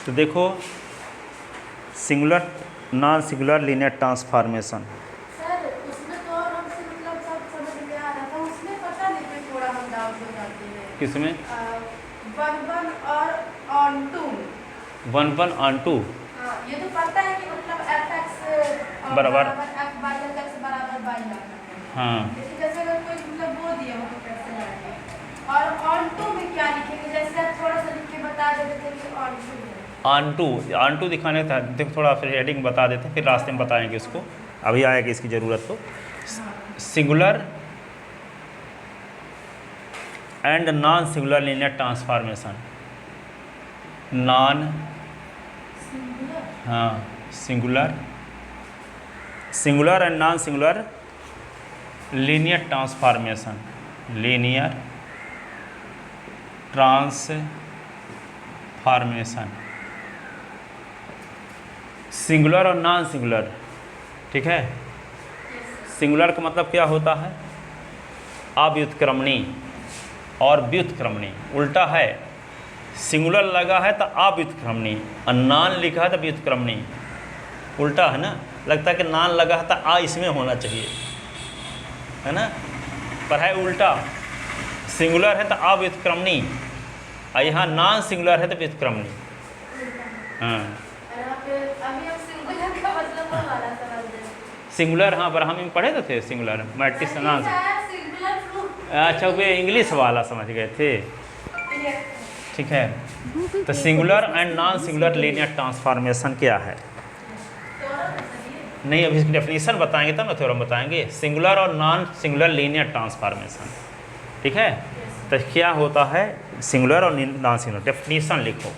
तो देखो singular non singular linear transformation. Sir उसमें तो और हमसे मतलब सब समझ में आ रहा था, उसमें पता नहीं कि थोड़ा हम डाउट हो जाते हैं। किसमें? 1 और ऑन टू। 1 on 2 हाँ, ये तो पता है कि मतलब fx बराबर f बाई एल एक्स बराबर बाई लाना है। हाँ लेकिन जैसे अगर कोई मतलब वो दिया हो तो कैसे लाएंगे? और ऑन टू में क्या लिखेंगे? जैसे आप थोड़ा सा लिख के बता देते थे कि ऑन टू है। ऑन टू दिखाने था, देखो थोड़ा फिर हेडिंग बता देते हैं, फिर रास्ते में बताएंगे इसको, अभी आएगी इसकी ज़रूरत। तो singular and non singular linear transformation. Non हाँ singular and non singular linear transformation. Linear transformation singular और नॉन सिंगुलर, ठीक है। सिंगुलर का मतलब क्या होता है? अव्युत्क्रमणी और व्युत्क्रमणी, उल्टा है। सिंगुलर लगा है तो अव्युत्क्रमणी और नॉन लिखा है तो व्युत्क्रमणी, उल्टा है ना। लगता है कि नॉन लगा है तो आ इसमें होना चाहिए, है ना, पर है उल्टा। सिंगुलर है तो अव्युत्क्रमणी और यहाँ नॉन सिंगुलर है तो व्युत्क्रमणी। हाँ सिंगुलर, हाँ पर हम पढ़े तो थे सिंगुलर मैट्रिक्स नॉन। अच्छा वे इंग्लिश वाला समझ गए थे, ठीक है। तो singular and non singular linear transformation क्या है? नहीं अभी इसकी डेफिनेशन बताएंगे तब ना थ्योरम बताएंगे। सिंगुलर और नॉन सिंगुलर लीनियर ट्रांसफॉर्मेशन, ठीक है। तो क्या होता है सिंगुलर और नॉन सिंगुलर? डेफिनेशन लिखो,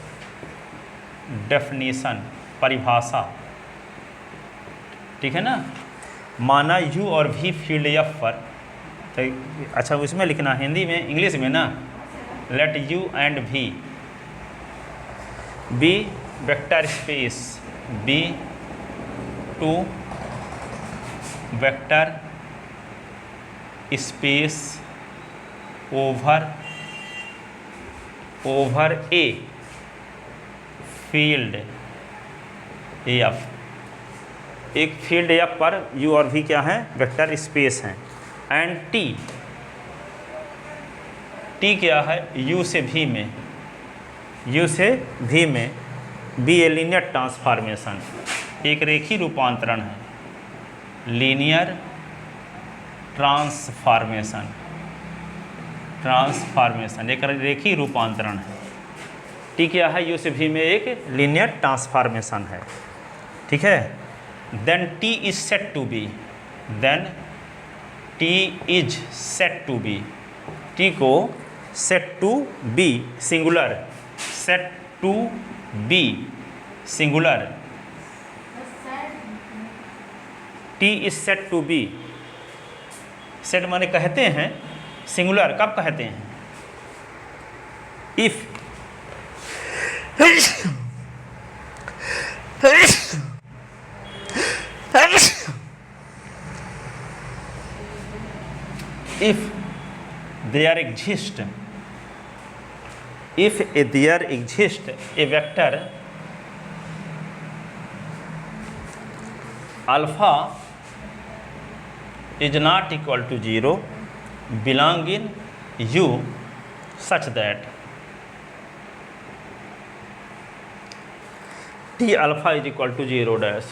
डेफिनेशन परिभाषा, ठीक है ना। माना u और v फील्ड f पर, तो अच्छा उसमें लिखना हिंदी में इंग्लिश में ना। Let u and v be vector space, be two vector space over a field F. एक फील्ड एफ पर u और v क्या है? वेक्टर स्पेस हैं। एंड t क्या है? u से v में, u से v में b ए लीनियर ट्रांसफॉर्मेशन, एक रेखी रूपांतरण है। लीनियर ट्रांसफॉर्मेशन एक रेखी रूपांतरण है। t क्या है? u से v में एक लीनियर ट्रांसफॉर्मेशन है, ठीक है। Then t is set to be, then t is set to be, t को set to be singular, set to be singular, t is set to be. Set माने कहते हैं, सिंगुलर कब कहते हैं? If if there exists a vector alpha is not equal to 0 belong in U such that T alpha is equal to 0 dash,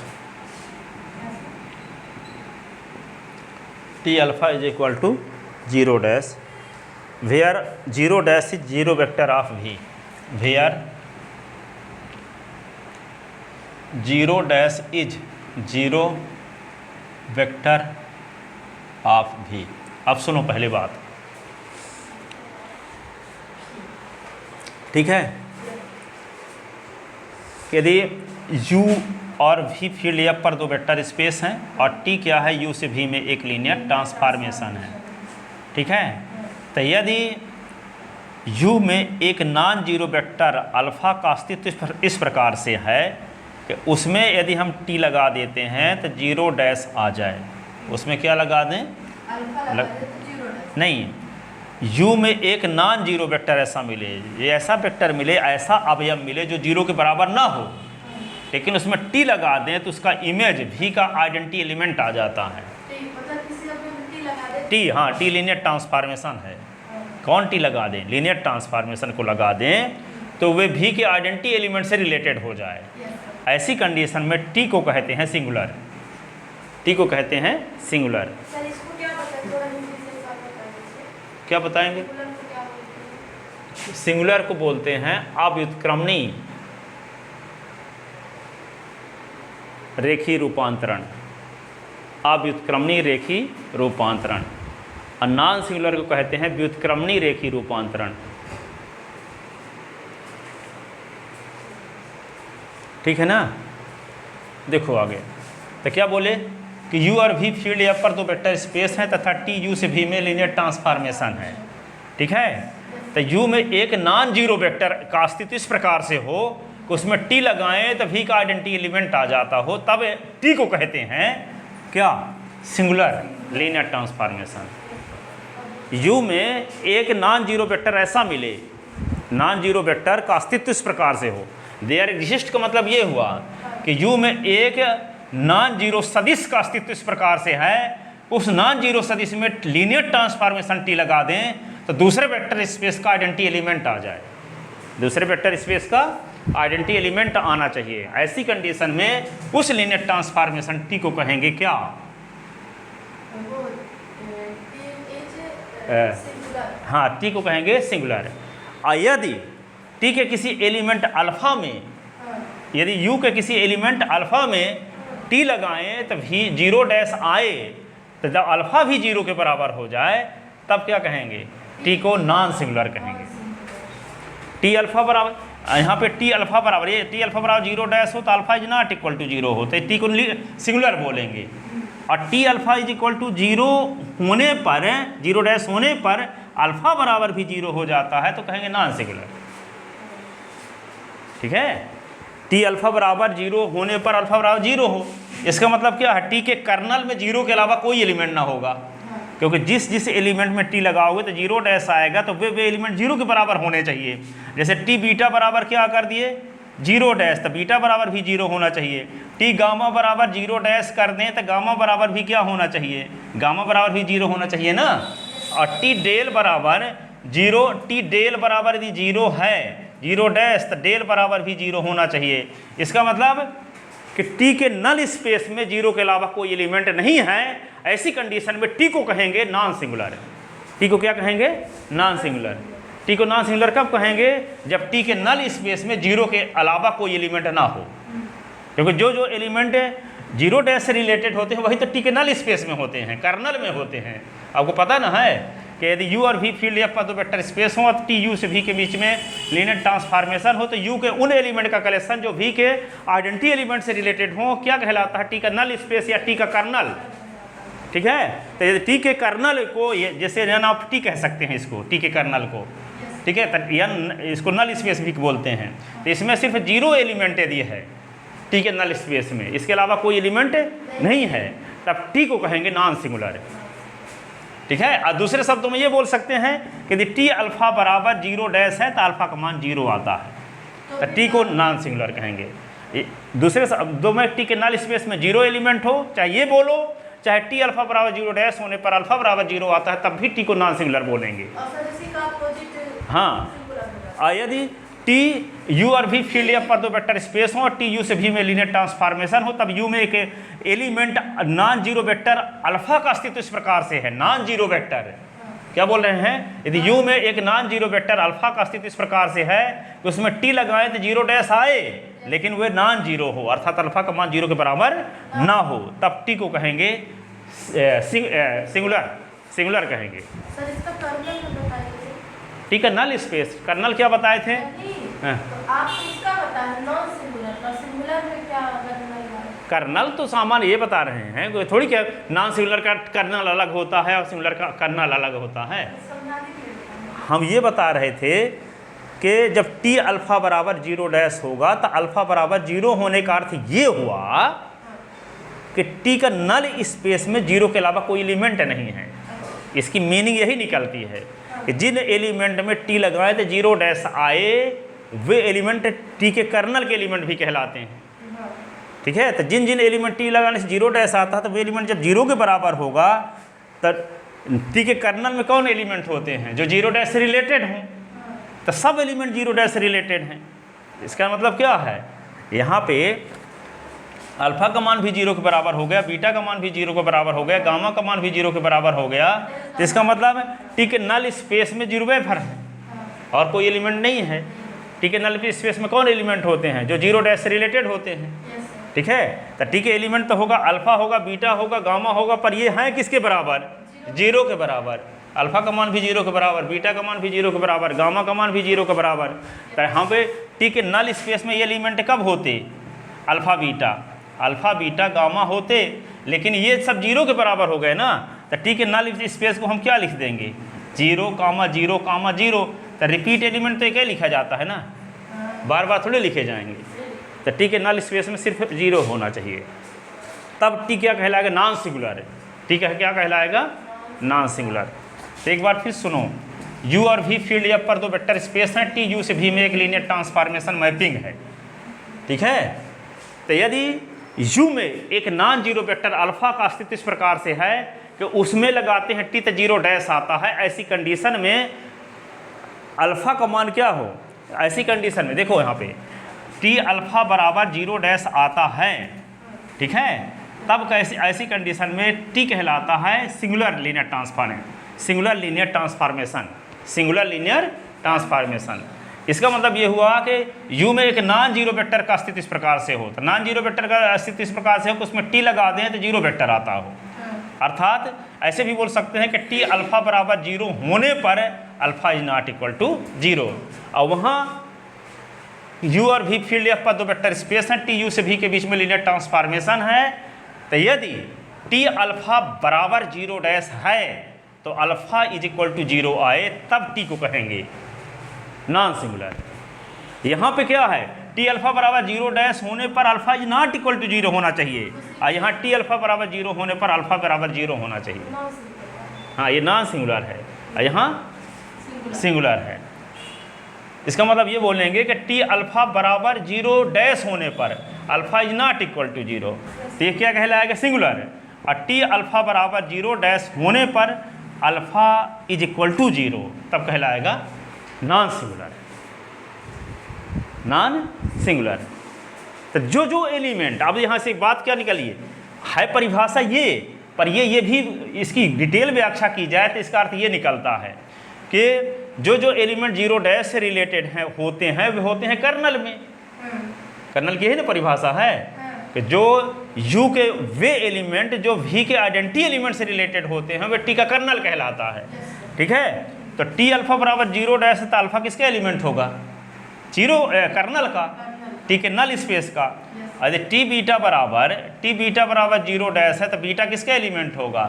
T alpha is equal to 0 dash, where 0 dash is 0 vector of V, where 0 dash is 0 vector of V। अब सुनो पहली बात, ठीक है। यदि U और V field F पर दो वेक्टर स्पेस हैं और T क्या है? U से V में एक लीनियर ट्रांसफॉर्मेशन है, ठीक है। तो यदि U में एक नॉन जीरो वेक्टर अल्फा का अस्तित्व इस प्रकार से है कि उसमें यदि हम T लगा देते हैं तो 0 डैश आ जाए। उसमें क्या लगा दें? नहीं, u में एक नॉन जीरो वेक्टर ऐसा मिले, ये ऐसा वेक्टर मिले, ऐसा अवयव मिले जो जीरो के बराबर ना हो, लेकिन उसमें t लगा दें तो उसका इमेज v का आइडेंटिटी एलिमेंट आ जाता है। t, हाँ, t लीनियर ट्रांसफॉर्मेशन है। कौन t लगा दें? लीनियर ट्रांसफॉर्मेशन को लगा दें तो वे v के आइडेंटिटी एलिमेंट से रिलेटेड हो जाए। ऐसी कंडीशन में t को कहते हैं सिंगुलर, t को कहते हैं सिंगुलर। क्या बताएंगे? सिंगुलर को बोलते हैं अव्युत्क्रमणी रेखी रूपांतरण, अव्युत्क्रमणी रेखी रूपांतरण। और नॉन सिंगुलर को कहते हैं व्युत्क्रमणी रेखी रूपांतरण। ठीक है ना? देखो आगे तो क्या बोले कि u और v फील्ड एफ पर दो वेक्टर स्पेस हैं तथा t u से v में लीनियर ट्रांसफॉर्मेशन है। ठीक है? तो u में एक नॉन जीरो वेक्टर का अस्तित्व इस प्रकार से हो कि उसमें t लगाएं तो v का आइडेंटिटी एलिमेंट आ जाता हो, तब t को कहते हैं क्या? Singular linear transformation. u में एक नॉन जीरो वेक्टर ऐसा मिले, नॉन जीरो वेक्टर का अस्तित्व इस प्रकार से हो, देयर एग्जिस्ट का मतलब ये हुआ कि u में एक नॉन जीरो सदिश का अस्तित्व इस प्रकार से है, उस नॉन जीरो सदिश में लीनियर ट्रांसफॉर्मेशन t लगा दें तो दूसरे वेक्टर स्पेस का आइडेंटिटी एलिमेंट आ जाए, दूसरे वेक्टर स्पेस का आइडेंटिटी एलिमेंट आना चाहिए। ऐसी कंडीशन में उस लीनियर ट्रांसफॉर्मेशन t को कहेंगे क्या? हाँ, t को कहेंगे सिंगुलर। यदि t के किसी एलिमेंट अल्फा में, यदि u के किसी एलिमेंट अल्फा में t लगाएं तो v जीरो डैश आए, तो जब अल्फा भी जीरो के बराबर हो जाए तब क्या कहेंगे? t को नॉन सिंगुलर कहेंगे। t अल्फा बराबर, यहाँ पे t अल्फा बराबर, ये t अल्फा बराबर जीरो डैश हो तो alpha is not equal to zero हो, तो t को सिंगुलर बोलेंगे। और t alpha is equal to zero होने पर, जीरो डैश होने पर अल्फा बराबर भी जीरो हो जाता है तो कहेंगे नॉन सिंगुलर। ठीक है? t अल्फा बराबर जीरो होने पर अल्फा बराबर जीरो हो, इसका मतलब क्या है? t के कर्नल में जीरो के अलावा कोई एलिमेंट ना होगा, क्योंकि जिस एलिमेंट में t लगाओगे तो जीरो डैश आएगा, तो वे एलिमेंट जीरो के बराबर होने चाहिए। जैसे t बीटा बराबर क्या कर दिए? जीरो डैश, तो बीटा बराबर भी जीरो होना चाहिए। t गामा बराबर जीरो डैश कर दें तो गामा बराबर भी क्या होना चाहिए? गामा बराबर भी जीरो होना चाहिए ना। और t डेल बराबर जीरो, t डेल बराबर यदि जीरो है, जीरो डैश, तो डेल बराबर भी जीरो होना चाहिए। इसका मतलब कि t के नल स्पेस में जीरो के अलावा कोई एलिमेंट नहीं है। ऐसी कंडीशन में t को कहेंगे नॉन सिंगुलर। t को क्या कहेंगे? Non singular. t को नॉन सिंगुलर कब कहेंगे? जब t के नल स्पेस में जीरो के अलावा कोई एलिमेंट ना हो, क्योंकि जो एलिमेंट जीरो डैश से रिलेटेड होते हैं वही तो t के नल स्पेस में होते हैं, कर्नल में होते हैं। आपको पता ना है कि यदि u और v फील्ड एफ पर दो वेक्टर स्पेस हो और t u से v के बीच में लीनियर ट्रांसफॉर्मेशन हो, तो u के उन एलिमेंट का कलेक्शन जो v के आइडेंटिटी एलिमेंट से रिलेटेड हो क्या कहलाता है? t का नल स्पेस या t का कर्नल। ठीक है? तो यदि t के कर्नल को, जैसे n ऑफ t कह सकते हैं इसको, t के कर्नल को, ठीक है, तो n इसको नल स्पेस भी बोलते हैं। तो इसमें सिर्फ जीरो एलिमेंट यदि है t के नल स्पेस में, इसके अलावा कोई एलिमेंट नहीं है, तब t को कहेंगे नॉन सिंगुलर। ठीक है? और दूसरे शब्दों में ये बोल सकते हैं कि यदि t अल्फा बराबर जीरो डैश है तो अल्फा का मान जीरो आता है, तो t को नॉन सिंगुलर कहेंगे। दूसरे शब्दों में t के नल स्पेस में जीरो एलिमेंट हो, चाहे ये बोलो, चाहे t अल्फा बराबर जीरो डैश होने पर अल्फा बराबर जीरो आता है, तब भी t को नॉन सिंगुलर बोलेंगे। हाँ, यदि t u और v फील्ड एफ पर दो वेक्टर स्पेस हो और t u से v में लीनियर ट्रांसफॉर्मेशन हो, तब u में एक element non zero vector alpha का अस्तित्व इस प्रकार से है। नॉन जीरो वेक्टर क्या बोल रहे हैं? यदि u में एक नॉन जीरो वेक्टर अल्फा का अस्तित्व इस प्रकार से है कि उसमें t लगाए तो जीरो डैश आए, लेकिन वे नॉन जीरो हो, अर्थात अल्फा का मान जीरो के बराबर ना हो, तब t को कहेंगे सिंगुलर, सिंगुलर कहेंगे। t का नल स्पेस, कर्नल क्या बताए थे? आप इसका बताएं नॉन सिंगुलर, और सिंगुलर में क्या कर्नल तो सामान्य ये बता रहे हैं, कोई थोड़ी क्या नॉन सिंगुलर का कर्नल अलग होता है और सिंगुलर का कर्नल अलग होता है। हम ये बता रहे थे कि जब t अल्फा बराबर जीरो डैश होगा तो अल्फा बराबर जीरो होने का अर्थ ये हुआ कि t का नल स्पेस में जीरो के अलावा कोई एलिमेंट नहीं है। इसकी मीनिंग यही निकलती है कि जिन एलिमेंट में टी लगाए तो जीरो डैश आए वे एलिमेंट टी के कर्नल के एलिमेंट भी कहलाते हैं। ठीक है, तो जिन जिन एलिमेंट टी लगाने से जीरो डैश आता है तो वे एलिमेंट जब जीरो के बराबर होगा तब टी के कर्नल में कौन एलिमेंट होते हैं जो जीरो डैश से रिलेटेड हों, तो सब एलिमेंट जीरो डैश से रिलेटेड हैं। इसका मतलब क्या है, यहाँ पे अल्फा का मान भी जीरो के बराबर हो गया, बीटा का मान भी जीरो के बराबर हो गया, गामा का मान भी जीरो के बराबर हो गया, तो इसका मतलब टी के नल स्पेस में जीरो वेफर है और कोई एलिमेंट नहीं है। टी के नल स्पेस में कौन एलिमेंट होते हैं जो जीरो डैश से रिलेटेड होते हैं। ठीक है, तो टी के एलिमेंट तो होगा अल्फा होगा, बीटा होगा, गामा होगा, पर ये हैं किसके बराबर, जीरो के बराबर। अल्फा का मान भी जीरो के बराबर, बीटा का मान भी जीरो के बराबर, गामा का मान भी जीरो के बराबर। तो यहाँ पे टी के नल स्पेस में ये एलिमेंट कब होते, अल्फा बीटा गामा होते, लेकिन ये सब जीरो के बराबर हो गए ना, तो टी के नल स्पेस को हम क्या लिख देंगे, zero comma zero comma zero. तो रिपीट एलिमेंट तो एक ही लिखा जाता है ना, बार बार थोड़े लिखे जाएंगे। तो टी के नल स्पेस में सिर्फ जीरो होना चाहिए, तब टी क्या कहलाएगा, नॉन सिंगुलर। टी क्या कहलाएगा, नॉन सिंगुलर। तो एक बार फिर सुनो, यू और वी फील्ड या पर दो वेक्टर स्पेस हैं, टी यू से भी में एक लीनियर ट्रांसफॉर्मेशन मैपिंग है। ठीक है, तो यदि यू में एक नॉन जीरो वेक्टर अल्फा का अस्तित्व इस प्रकार से है कि उसमें लगाते हैं टी तो जीरो डैश आता है, ऐसी कंडीशन में अल्फा का मान क्या हो, ऐसी कंडीशन में देखो यहाँ पे टी अल्फा बराबर जीरो डैश आता है। ठीक है, तब कैसे, ऐसी कंडीशन में टी कहलाता है सिंगुलर लीनियर ट्रांसफॉर्मेशन। इसका मतलब ये हुआ कि यू में एक नॉन जीरो वेक्टर का अस्तित्व इस प्रकार से हो, तो नॉन जीरो वेक्टर का अस्तित्व इस प्रकार से हो कि उसमें टी लगा दें तो जीरो वेक्टर आता हो। अर्थात ऐसे भी बोल सकते हैं कि टी अल्फा बराबर जीरो होने पर alpha is not equal to zero, और वहाँ यू और वी फील्ड एफ पर दो वेक्टर स्पेस हैं, टी यू से वी के बीच में लीनियर ट्रांसफॉर्मेशन है। तो यदि टी अल्फा बराबर जीरो डैश है तो alpha is equal to zero आए तब टी को कहेंगे नॉन सिंगुलर। यहाँ पे क्या है, टी अल्फा बराबर जीरो डैश होने पर alpha is not equal to zero होना चाहिए, और यहाँ टी अल्फा बराबर जीरो होने पर अल्फा बराबर जीरो होना चाहिए। हाँ, ये नॉन सिंगुलर है और यहाँ सिंगुलर है। इसका मतलब ये बोलेंगे कि टी अल्फा बराबर जीरो डैश होने पर alpha is not equal to zero, तो ये क्या कहलाएगा, सिंगुलर। और टी अल्फा बराबर जीरो डैश होने पर alpha is equal to zero तब कहलाएगा नॉन सिंगुलर। तो जो एलिमेंट, अब यहाँ से एक बात क्या निकली है परिभाषा ये, पर ये भी इसकी डिटेल व्याख्या की जाए तो इसका अर्थ ये निकलता है कि जो एलिमेंट जीरो डैश से रिलेटेड हैं होते हैं वे होते हैं कर्नल में। कर्नल की ही ना परिभाषा है कि जो यू के वे एलिमेंट जो वी के आइडेंटिटी एलिमेंट से रिलेटेड होते हैं वे टी का कर्नल कहलाता है। ठीक है, तो टी अल्फा बराबर जीरो डैश है तो अल्फा किसका एलिमेंट होगा, जीरो कर्नल का, टी के नल स्पेस का। यदि टी बीटा बराबर जीरो डैश है तो बीटा किसका एलिमेंट होगा,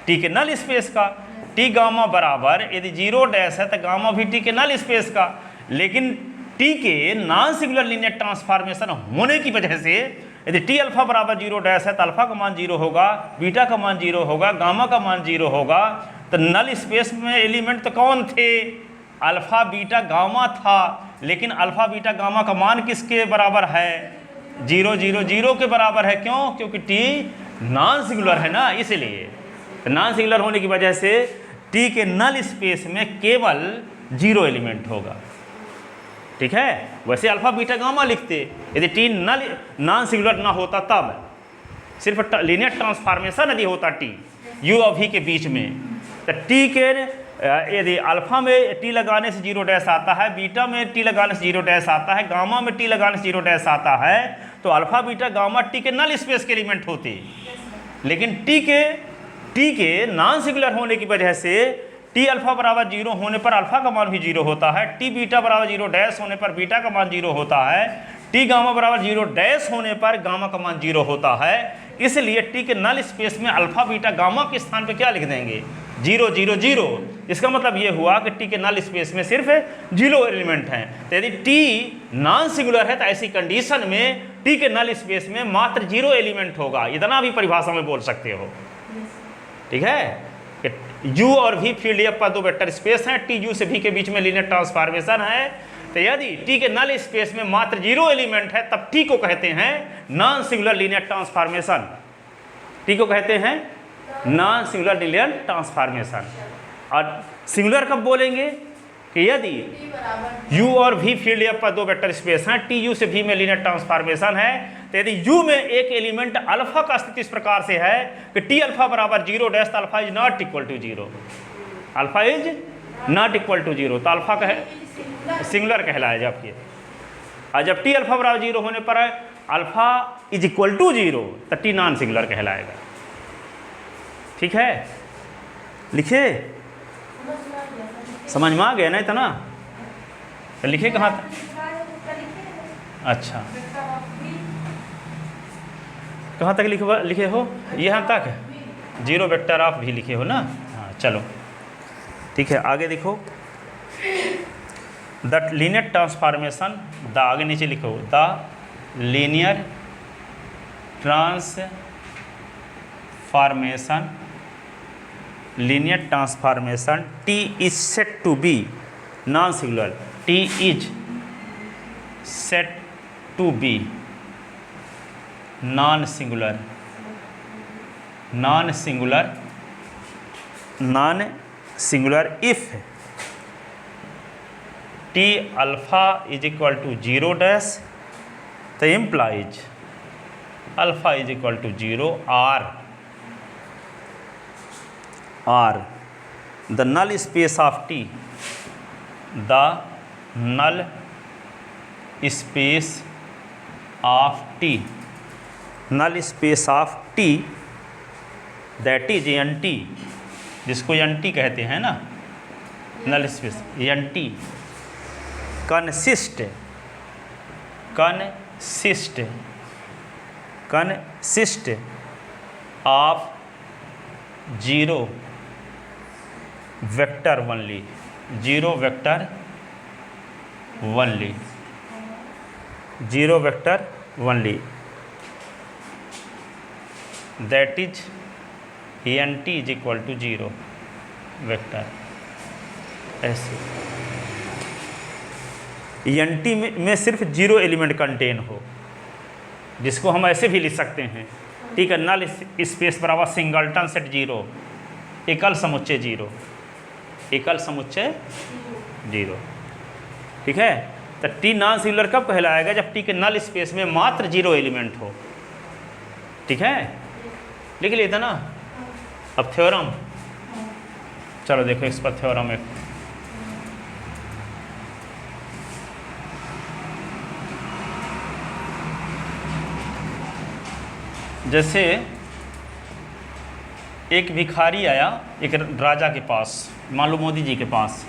टी के नल स्पेस का। टी गामा बराबर यदि जीरो डैश है तो गामा भी टी के नल स्पेस का। लेकिन टी के नॉन सिंगुलर लीनियर ट्रांसफॉर्मेशन होने की वजह से यदि टी अल्फा बराबर जीरो डैश है तो अल्फा का मान जीरो होगा, बीटा का मान जीरो होगा, गामा का मान जीरो होगा। तो नल स्पेस में एलिमेंट तो कौन थे, अल्फा बीटा गामा था, लेकिन अल्फा बीटा गामा का मान किसके बराबर है, जीरो जीरो जीरो के बराबर है। क्यों, क्योंकि टी नॉन सिंगुलर है ना, इसलिए। तो नॉन सिंगुलर होने की वजह से टी के नल स्पेस में केवल जीरो एलिमेंट होगा। ठीक है, वैसे अल्फा बीटा गामा लिखते यदि टी नॉन सिंगुलर ना होता, तब सिर्फ लीनियर ट्रांसफॉर्मेशन यदि होता टी यू और वी के बीच में, तो टी के यदि अल्फा में टी लगाने से जीरो डैश आता है, बीटा में टी लगाने से जीरो डैश आता है, गामा में टी लगाने से जीरो डैश आता है, तो अल्फा बीटा गामा टी के नल स्पेस के एलिमेंट होते। लेकिन टी के नॉन सिंगुलर होने की वजह से टी अल्फा बराबर जीरो होने पर अल्फा का मान भी जीरो होता है, टी बीटा बराबर जीरो डैश होने पर बीटा का मान जीरो होता है, टी गामा बराबर जीरो डैश होने पर गामा का मान जीरो होता है। इसलिए टी के नल स्पेस में अल्फा बीटा गामा के स्थान पे क्या लिख देंगे, जीरो जीरो जीरो। इसका मतलब ये हुआ कि टी के नल स्पेस में सिर्फ जीरो एलिमेंट हैं। तो यदि टी नॉन सिंगुलर है तो ऐसी कंडीशन में टी के नल स्पेस में मात्र जीरो एलिमेंट होगा। इतना भी परिभाषा में बोल सकते हो। ठीक है, u और v फील्ड एफ पर दो वेक्टर स्पेस हैं, t u से v के बीच में लीनियर ट्रांसफॉर्मेशन है। तो यदि t के नल स्पेस में मात्र 0 एलिमेंट है तब t को कहते हैं non singular linear transformation. t को कहते हैं नॉन सिंगुलर लीनियर ट्रांसफॉर्मेशन। और सिंगुलर कब बोलेंगे कि यदि u और v फील्ड एफ पर दो वेक्टर स्पेस हैं, t u से v में लीनियर ट्रांसफॉर्मेशन है। तो यदि u में एक एलिमेंट अल्फा का स्थिति इस प्रकार से है कि t अल्फा बराबर 0 dash, alpha is not equal to 0, alpha is not equal to 0, तो अल्फा कहे सिंगुलर कहलाएगा जब ये। और जब t अल्फा बराबर 0 होने पर अल्फा इज इक्वल टू 0 तो t नॉन सिंगुलर कहलाएगा। ठीक है, लिखे, समझ में आ गया ना इतना? तो लिखे कहाँ तक? अच्छा, कहाँ तक लिखे हो? यहाँ तक 0 वेक्टर ऑफ भी लिखे हो ना? हाँ चलो ठीक है, आगे देखो। द लीनियर ट्रांसफॉर्मेशन, द आगे नीचे लिखो, the linear transformation, linear transformation t is set to be non singular, t is set to be non singular, non singular, non singular if t alpha is equal to 0 dash, तो implies alpha is equal to 0 or the null space of t, the null space of t, null space of t, that is nt, जिसको nt कहते हैं ना, null space nt consist of 0 vector only, 0 vector only, 0 vector only, that is N T is equal to 0 vector. ऐसे N T में सिर्फ 0 element contain हो, जिसको हम ऐसे भी लिख सकते हैं, ठीक है, नल स्पेस बराबर सिंगलटन सेट 0, एकल समुच्चय 0, एकल समुच्चय 0। ठीक है, तो टी नॉन सिंगुलर कब कहलाएगा? जब टी के नल स्पेस में मात्र 0 एलिमेंट हो। ठीक है, लिख लिया था ना? अब थ्योरम, चलो देखो इस पर थ्योरम एक, जैसे एक भिखारी आया एक राजा के पास, मान लो मोदी जी के पास,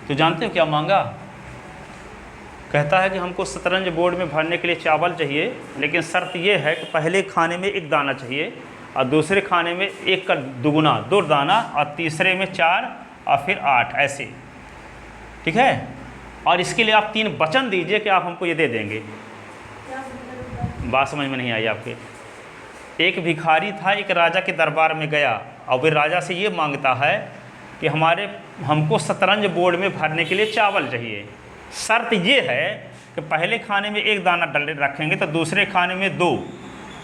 तो जानते हो क्या मांगा? कहता है कि हमको शतरंज बोर्ड में भरने के लिए चावल चाहिए, लेकिन शर्त ये है कि पहले खाने में 1 दाना चाहिए और दूसरे खाने में 1 का दुगुना 2 दाना और तीसरे में 4 और फिर 8 ऐसे। ठीक है, और इसके लिए आप 3 वचन दीजिए कि आप हमको ये दे देंगे। बात समझ में नहीं आई आपके? एक भिखारी था, एक राजा के दरबार में गया और वे राजा से ये मांगता है कि हमको शतरंज बोर्ड में भरने के लिए चावल चाहिए। शर्त ये है कि पहले खाने में 1 दाना डल रखेंगे तो दूसरे खाने में 2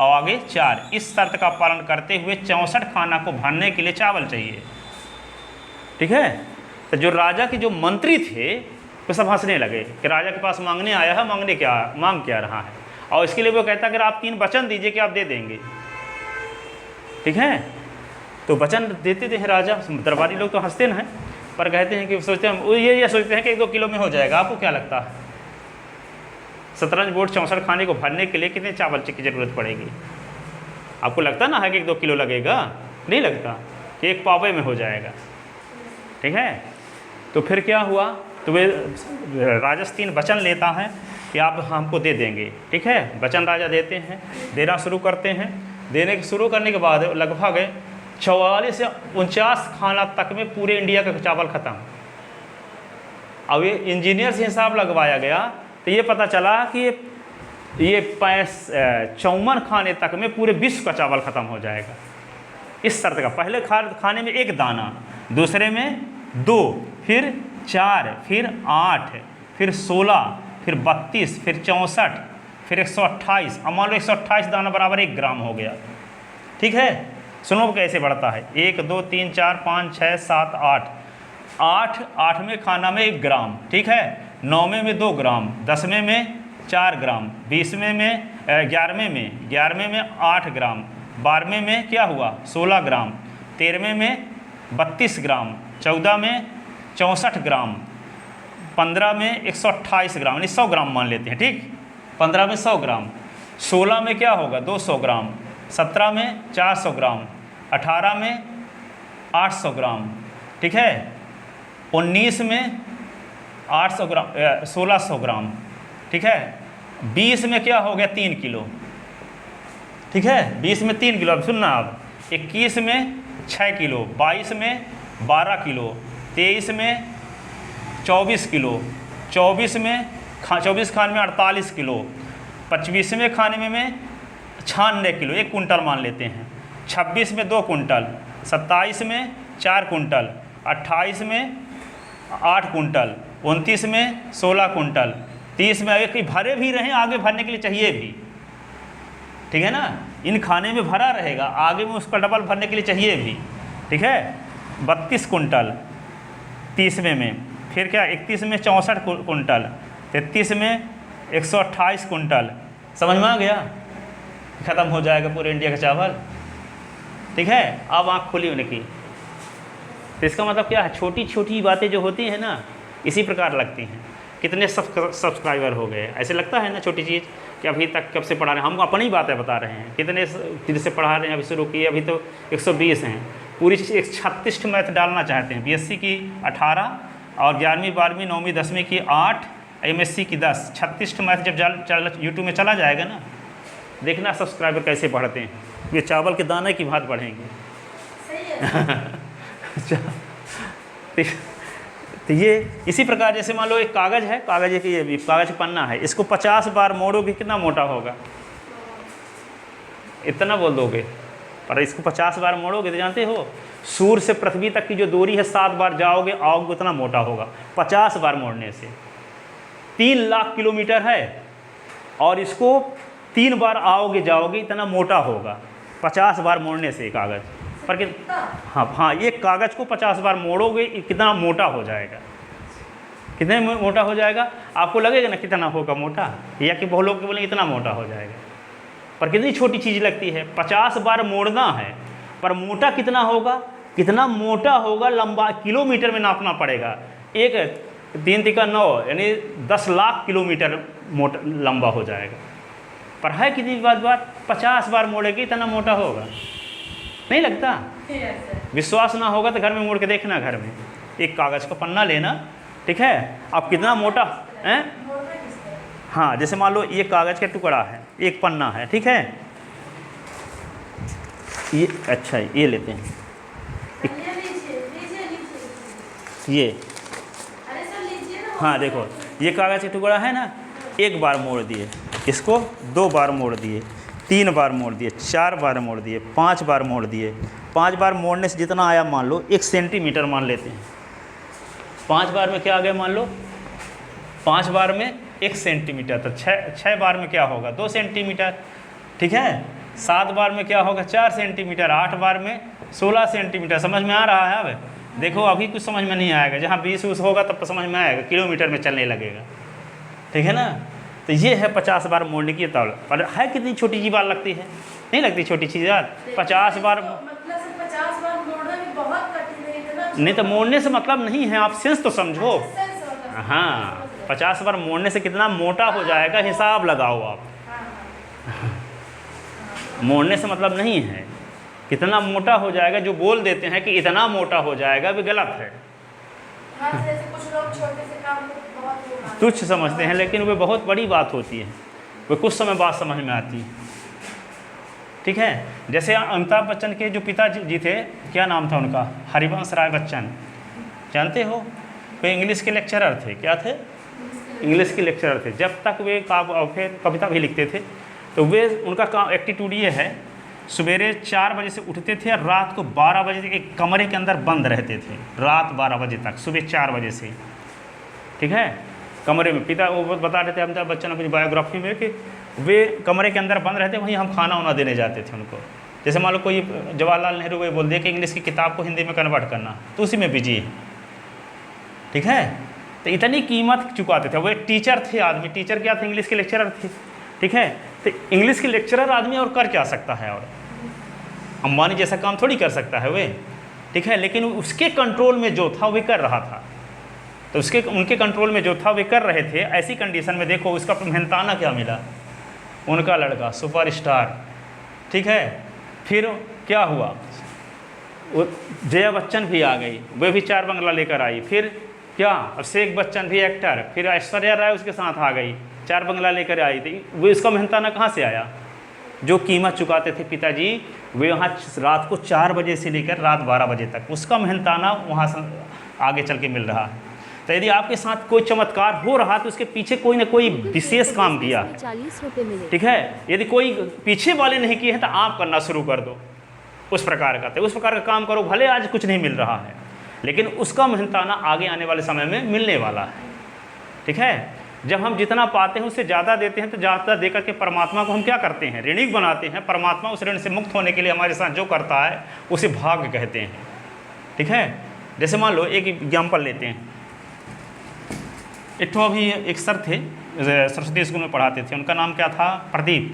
और आगे 4। इस शर्त का पालन करते हुए 64 खाना को भरने के लिए चावल चाहिए। ठीक है, तो जो राजा के जो मंत्री थे वो सब हंसने लगे कि राजा के पास मांगने आया है, मांग क्या रहा है, और इसके लिए वो कहता अगर आप 3 वचन दीजिए कि आप दे देंगे। ठीक है, तो वचन देते थे राजा, दरबारी लोग तो हंसते हैं, पर कहते हैं कि सोचते हैं ये सोचते हैं कि 1-2 किलो में हो जाएगा। आपको क्या लगता है शतरंज बोर्ड 64 खाने को भरने के लिए कितने चावल की ज़रूरत पड़ेगी? आपको लगता ना है कि 1-2 किलो लगेगा? नहीं लगता, कि 1 पावे में हो जाएगा। ठीक है, तो फिर क्या हुआ, तो वे राजा 3 वचन लेता है कि आप हमको दे देंगे। ठीक है, वचन राजा देते हैं, देना शुरू करते हैं। देने के शुरू करने के बाद लगभग 44 से 49 खाना तक में पूरे इंडिया का चावल ख़त्म। अब ये इंजीनियर से हिसाब लगवाया गया तो ये पता चला कि ये 54 खाने तक में पूरे विश्व का चावल ख़त्म हो जाएगा। इस शर्त का, पहले खाने में 1 दाना, दूसरे में 2, फिर 4, फिर 8, फिर 16, फिर 32, फिर 64, फिर 128। अब मान लो 128 दाना बराबर 1 ग्राम हो गया। ठीक है, सुनो कैसे बढ़ता है। 1 2 3 4 5 6 7 8, 8वें खाना में 1 ग्राम। ठीक है, 9वें में 2 ग्राम, 10वें में 4 ग्राम, 20वें में 11वें में 8 ग्राम, 12वें में क्या हुआ 16 ग्राम, 13वें में 32 ग्राम, 14 में 64 ग्राम, 15 में 128 ग्राम, यानी 100 ग्राम मान लेते हैं। ठीक, 15 में 100 ग्राम, 16 में क्या होगा 200 ग्राम, 17 में 400 ग्राम, 18 में 800 ग्राम। ठीक है, 19 में 800 ग्राम 1600 ग्राम। ठीक है, 20 में क्या हो गया 3 किलो। ठीक है, 20 में 3 किलो। अब सुनना आप, 21 में 6 किलो, 22 में 12 किलो, 23 में 24 किलो, 24 खाने में 48 किलो, 25वें खाने में 96 किलो, 1 कुंटल मान लेते हैं, 26 में 2 कुंटल, 27 में 4 कुंटल, 28 में 8 कुंटल, 29 में 16 कुंटल, 30 में अगर भरे भी रहें, आगे भरने के लिए चाहिए भी। ठीक है ना, इन खाने में भरा रहेगा, आगे में उसका डबल भरने के लिए चाहिए भी। ठीक है, 32 कुंटल 30वें में, फिर क्या 31 में 64 कुंटल, 33 में 128 कुंटल। समझ में आ गया, ख़त्म हो जाएगा पूरे इंडिया का चावल। ठीक है, अब आँख खुली होने की, तो इसका मतलब क्या है, छोटी छोटी बातें जो होती हैं ना, इसी प्रकार लगती हैं। कितने सब्सक्राइबर हो गए, ऐसे लगता है ना छोटी चीज़ कि अभी तक कब से पढ़ा रहे हैं, हम अपनी बातें बता रहे हैं। कितने दिन से पढ़ा रहे हैं, अभी शुरू किए, अभी तो 120 हैं। पूरी 36 मैथ डालना चाहते हैं, बीएससी की 18 और 11वीं 12वीं 9वीं 10वीं की 8, एमएससी की 10। 36 मैथ जब यूट्यूब में चला जाएगा ना, देखना सब्सक्राइबर कैसे बढ़ते हैं, ये चावल के दाने की भात बढ़ेंगे। तो ये इसी प्रकार, जैसे मान लो एक कागज़ है, कागज़ की ये भी कागज़ पन्ना है, इसको 50 बार मोड़ोगे कितना मोटा होगा, इतना बोल दोगे, पर इसको 50 बार मोड़ोगे तो जानते हो, सूर्य से पृथ्वी तक की जो दूरी है 7 बार जाओगे आओगे उतना मोटा होगा 50 बार मोड़ने से। 3 लाख किलोमीटर है और इसको 3 बार आओगे जाओगे इतना मोटा होगा 50 बार मोड़ने से कागज़। पर कि हाँ, ये कागज़ को 50 बार मोड़ोगे कितना मोटा हो जाएगा, कितने मोटा हो जाएगा आपको लगेगा ना कितना होगा मोटा, या कि बहुत लोग बोलेंगे इतना मोटा हो जाएगा, पर कितनी छोटी चीज़ लगती है। 50 बार मोड़ना है, पर मोटा कितना होगा, कितना मोटा होगा, लंबा किलोमीटर में नापना पड़ेगा। 1 3 9 यानी 10 लाख किलोमीटर मोटा लंबा हो जाएगा। पर है कितनी बार 50 बार मोड़ेगी इतना मोटा होगा, नहीं लगता। विश्वास ना होगा तो घर में मोड़ के देखना, घर में एक कागज़ का पन्ना लेना, ठीक है, अब कितना मोटा है। हाँ, जैसे मान लो ये कागज़ का टुकड़ा है, एक पन्ना है, ठीक है, ये अच्छा ये लेते हैं, ये हाँ देखो ये कागज़ का टुकड़ा है ना, 1 बार मोड़ दिए, इसको 2 बार मोड़ दिए, 3 बार मोड़ दिए, 4 बार मोड़ दिए, 5 बार मोड़ दिए। 5 बार मोड़ने से जितना आया मान लो 1 सेंटीमीटर मान लेते हैं। 5 बार में क्या आ गया मान लो, 5 बार में 1 सेंटीमीटर, तो 6 बार में क्या होगा 2 सेंटीमीटर, ठीक है। 7 बार में क्या होगा 4 सेंटीमीटर, 8 बार में 16 सेंटीमीटर। समझ में आ रहा है। अब देखो अभी कुछ समझ में नहीं आएगा, जहाँ 20 होगा तब तो समझ में आएगा, किलोमीटर में चलने लगेगा, ठीक है ना। तो ये है 50 बार मोड़ने की तौल। पर है कितनी छोटी सी बात लगती है, नहीं लगती छोटी चीज़ यार। 50 बार मतलब 50 बार मोड़ना भी बहुत कठिन है, इतना नहीं तो मोड़ने से मतलब नहीं है, आप सेंस तो समझो। सेंस होगा। हाँ, 50 बार मोड़ने से कितना मोटा हो जाएगा हिसाब लगाओ आप। मोड़ने से मतलब नहीं है कितना मोटा हो जाएगा। जो बोल देते हैं कि इतना मोटा हो जाएगा वे गलत है। हाँ, जैसे कुछ लोग छोटे से काम को बहुत वो तुच्छ समझते हैं, लेकिन वे बहुत बड़ी बात होती है, वे कुछ समय बाद समझ में आती है, ठीक है। जैसे अमिताभ बच्चन के जो पिताजी थे, क्या नाम था उनका, हरिवंश राय बच्चन, जानते हो। वे इंग्लिश के लेक्चरर थे, क्या थे, इंग्लिश के लेक्चरर थे। जब तक वे फिर कविता भी लिखते थे, तो वे उनका काम एटीट्यूड ये है, सवेरे 4 बजे से उठते थे और रात को 12 बजे तक एक कमरे के अंदर बंद रहते थे, रात 12 बजे तक, सुबह 4 बजे से, ठीक है, कमरे में। पिता वो बता रहे थे अमिताभ बच्चन अपनी बायोग्राफी में कि वे कमरे के अंदर बंद रहते, वहीं हम खाना वाना देने जाते थे उनको। जैसे मान लो कोई जवाहरलाल नेहरू वो बोल दिया कि इंग्लिश की किताब को हिंदी में कन्वर्ट करना, तो उसी में बिजी है, ठीक है। तो इतनी कीमत चुकाते थे। वो एक टीचर थे आदमी, टीचर क्या थे, इंग्लिश के लेक्चरर थे, ठीक है। तो इंग्लिश के लेक्चरर आदमी और कर क्या सकता है, और अंबानी जैसा काम थोड़ी कर सकता है वे, ठीक है। लेकिन उसके कंट्रोल में जो था वे कर रहा था, तो उसके उनके कंट्रोल में जो था वे कर रहे थे। ऐसी कंडीशन में देखो उसका मेहनताना क्या मिला, उनका लड़का सुपरस्टार, ठीक है। फिर क्या हुआ, वो जया बच्चन भी आ गई, वे भी 4 बंगला लेकर आई। फिर क्या, अभिषेक बच्चन भी एक्टर, फिर ऐश्वर्या राय उसके साथ आ गई, 4 बंगला लेकर आई थी। वो इसका मेहनताना कहाँ से आया, जो कीमत चुकाते थे पिताजी, वे वहाँ रात को 4 बजे से लेकर रात 12 बजे तक, उसका मेहनताना वहाँ से आगे चल के मिल रहा है। तो यदि आपके साथ कोई चमत्कार हो रहा तो उसके पीछे कोई ना कोई विशेष काम किया, 40 रुपये मिले, ठीक है। यदि कोई पीछे वाले नहीं किए हैं तो आप करना शुरू कर दो, उस प्रकार का, तो उस प्रकार का काम करो। भले आज कुछ नहीं मिल रहा है, लेकिन उसका मेहनताना आगे आने वाले समय में मिलने वाला है, ठीक है। जब हम जितना पाते हैं उससे ज़्यादा देते हैं, तो ज़्यादा देकर के परमात्मा को हम क्या करते हैं, ऋणी बनाते हैं। परमात्मा उस ऋण से मुक्त होने के लिए हमारे साथ जो करता है उसे भाग्य कहते हैं, ठीक है। जैसे मान लो एक एग्जाम्पल लेते हैं, एक अभी एक सर थे, सरस्वती स्कूल में पढ़ाते थे, उनका नाम क्या था, प्रदीप,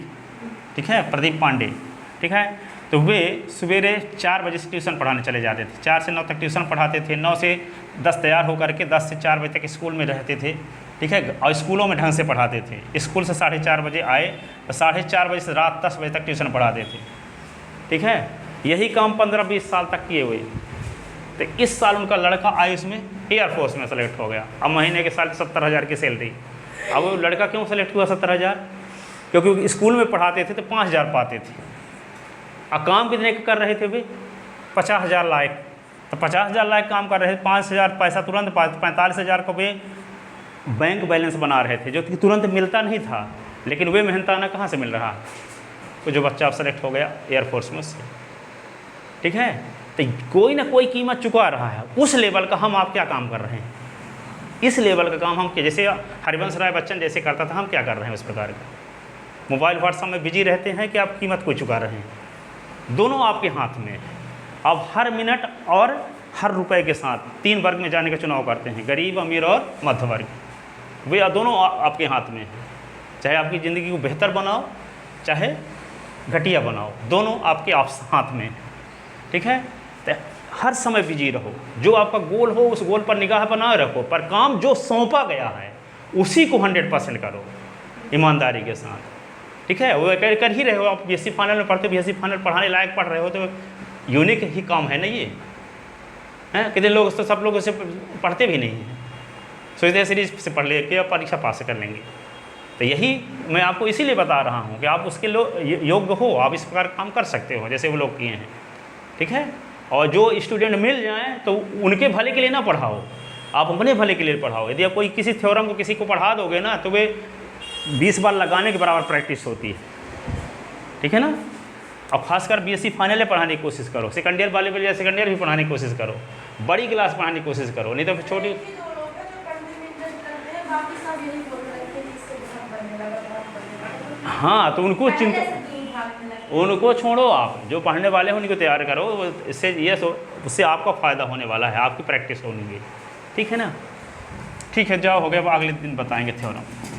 ठीक है, प्रदीप पांडे, ठीक है। तो वे सवेरे 4 बजे से ट्यूशन पढ़ाने चले जाते थे, 4 से 9 तक ट्यूशन पढ़ाते थे, 9 से 10 तैयार होकर के 10 से 4 बजे तक स्कूल में रहते थे, ठीक है। और स्कूलों में ढंग से पढ़ाते थे। स्कूल से 4:30 बजे आए तो 4:30 बजे से रात 10 बजे तक ट्यूशन पढ़ाते थे, ठीक है। यही काम 15-20 साल तक किए हुए। तो इस साल उनका लड़का आयुष में एयरफोर्स में सेलेक्ट हो गया। अब महीने के साल 70,000 की सैलरी। अब वो लड़का क्यों सेलेक्ट हुआ 70,000, क्योंकि स्कूल में पढ़ाते थे तो 5,000 पाते थे। अब काम कितने का कर रहे थे वे, 50,000 लायक। तो 50,000 लायक काम कर रहे थे, 5,000 पैसा तुरंत, 45,000 को वे बैंक बैलेंस बना रहे थे, जो कि तुरंत मिलता नहीं था। लेकिन वे मेहनताना कहाँ से मिल रहा, वो जो बच्चा सेलेक्ट हो गया एयरफोर्स में उससे, ठीक है। तो कोई ना कोई कीमत चुका रहा है। उस लेवल का हम आप क्या काम कर रहे हैं, इस लेवल का काम हम, जैसे हरिवंश राय बच्चन जैसे करता था, हम क्या कर रहे हैं उस प्रकार का। मोबाइल व्हाट्सएप में बिजी रहते हैं कि आप कीमत को चुका रहे हैं, दोनों आपके हाथ में है। आप हर मिनट और हर रुपए के साथ 3 वर्ग में जाने का चुनाव करते हैं, गरीब, अमीर और मध्य वर्ग। वे दोनों आपके हाथ में है। चाहे आपकी ज़िंदगी को बेहतर बनाओ, चाहे घटिया बनाओ, दोनों आपके हाथ में है, ठीक है। तो हर समय बिजी रहो, जो आपका गोल हो उस गोल पर निगाह बनाए रखो, पर काम जो सौंपा गया है उसी को 100% करो ईमानदारी के साथ, ठीक है। वो कर ही रहे हो आप, बीएससी फाइनल में पढ़ते, बीएससी फाइनल पढ़ाने लायक पढ़ रहे हो, तो यूनिक ही काम है ना ये, हैं। कितने लोग तो सब लोग उसे पढ़ते भी नहीं हैं, सोचते हैं सीरीज से पढ़ ले के परीक्षा पास कर लेंगे। तो यही मैं आपको इसीलिए बता रहा हूँ कि आप उसके योग्य हो, आप इस प्रकार काम कर सकते हो जैसे वो लोग किए हैं, ठीक है। और जो स्टूडेंट मिल जाएं तो उनके भले के लिए ना पढ़ाओ, आप अपने भले के लिए पढ़ाओ। यदि आप कोई किसी थ्योरम को किसी को पढ़ा दोगे ना, तो वे 20 बार लगाने के बराबर प्रैक्टिस होती है, ठीक है ना। और खासकर बीएससी फाइनल पढ़ाने की कोशिश करो, सेकंड ईयर वाले या सेकंड ईयर भी पढ़ाने की कोशिश करो, बड़ी क्लास पढ़ाने की कोशिश करो, नहीं तो फिर छोटी। हाँ, तो उनको चिंता, उनको छोड़ो, आप जो पढ़ने वाले हैं उनको तैयार करो। इससे उससे आपका फ़ायदा होने वाला है, आपकी प्रैक्टिस होनी है, ठीक है ना। ठीक है, जाओ, हो गया, अब अगले दिन बताएंगे थ्योरम।